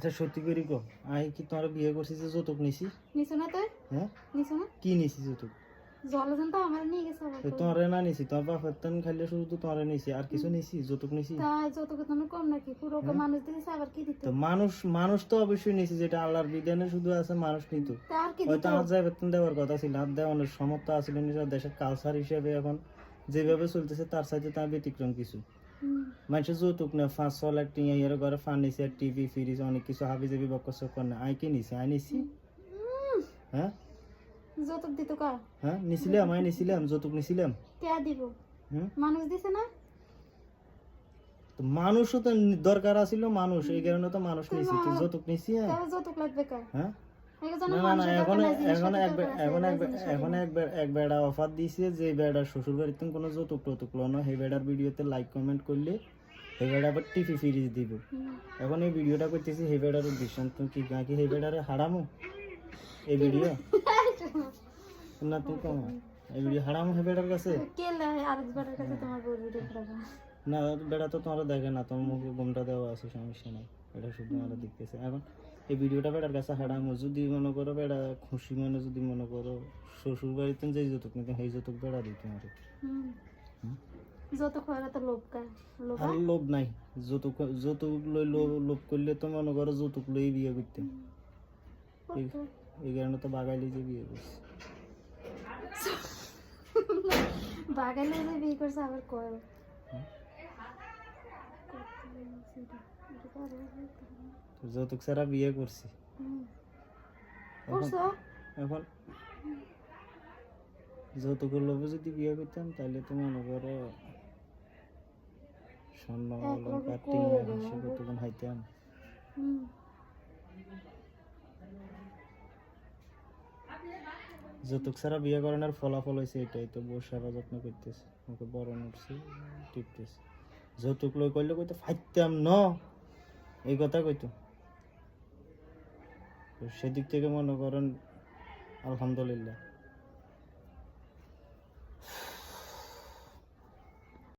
আচ্ছা সত্যি করে কো আই কি তোরা বিয়ে করছিস যে যৌতুক নিছি? নিছো না তুই? হ্যাঁ নিছো না? কি নিছি যৌতুক? জলজন তো আমার নিয়ে গেছে আবার কই। তোরে না নিছি তোর বাপের তেন খাইলে শুধু তো তোরে নিছি আর কিছু নিছি যৌতুক নিছি? তাই যতটুকু তো কম নাকি পুরো মানুষ দিয়েছে আবার কি দিত? তো মানুষ মানুষ তো অবশ্যই নিছি যেটা আল্লাহর বিধানে শুধু আছে মানুষ নিত। তা আর কি দিত? হয়তো আমার যাই বেতন দেওয়ার কথা ছিল আর দেওয়ানোর সমর্থ আসলে নিজের দেশের কালচার হিসেবে এখন যেভাবে চলতেছে তার সাথে তার ব্যতিক্রম কিছু মানুষের যৌতুক না 5-6 লাখ টিয়া এর ঘরে ফার্নিচার টিভি ফ্রিজ অনেক কিছু হাবি জাবি বকর চক্কর না আই কি নিছি আই নিছি হ্যাঁ যতটুক দিত কা? হ্যাঁ নিছিলাম আই নিছিলাম যৌতুক নিছিলাম কে দিব? হুম মানুষ দিছে না? তো মানুষও তো দরকার আছিল মানুষ এই কারণে তো মানুষ নিছি তুই যৌতুক নিছি তাহলে যতটুক লাগবে কা? হ্যাঁ এগুলো না জানো না না মানুষের এখন দরকার নাই, জিনিসপত্রের এখন এক দরকার আছে, এখন এই এক জিনিসটা এখন দিন। এক বেড়া অফার দিছে যে বেড়ার শ্বশুর বাড়িতে কোনো যৌতুক টৌতুক লো না সেই বেড়ার ভিডিওতে লাইক কমেন্ট করলে সেই বেড়া আবার টিভি ফ্রিজ দিব এখন এই ভিডিওটা করতেছি সেই বেড়ার উদ্দেশ্য তুমি কি নাকি সেই বেড়ারে হারামো এই ভিডিও না তুই কম এই ভিডিও হারামো সেই বেড়ার কাছে কে লাই আরেকবার কাছে তোমার বউ ভিডিও করাবো? না বেড়া তো তোমার দেখে না তোমার মুখে ঘুমটা দেওয়া আছে সমস্যা নাই এটা শুধু আমরা দেখতেছে এখন এই ভিডিওটা বেড়ার কাছে হারামো যদি মনে করো বেড়া খুশি মনে যদি মনে করো শ্বশুর বাড়িতে যে যৌতুক নিতে সেই যৌতুক বেড়া দিই তোমার যত খয়রা তো লোভ কা লোভ আর লোভ নাই যৌতুক যৌতুক লই লোভ করলে তো মনে করো যৌতুক লই বিয়ে করতে এই কারণে তো বাগাইলে যে বিয়ে করছে বাগালে যে বিয়ে করছে আবার কয় তো যৌতুক ছাড়া বিয়ে করছি করছো? এখন যৌতুকের লোভে যদি বিয়ে করতাম তাহলে তো মনে করো স্বর্ণ অলঙ্কার টিয়া হাসি কতক্ষণ হাইতাম যৌতুক ছাড়া বিয়ে করানোর ফলাফল হয়েছে এটাই তো বউ সেবা যত্ন করতেছে ওকে বড় উঠছে টিপতেছে যৌতুক লই করলে কইতো ফাইতাম ন এই কথা কইতো সেদিক থেকে মনে করেন আলহামদুলিল্লাহ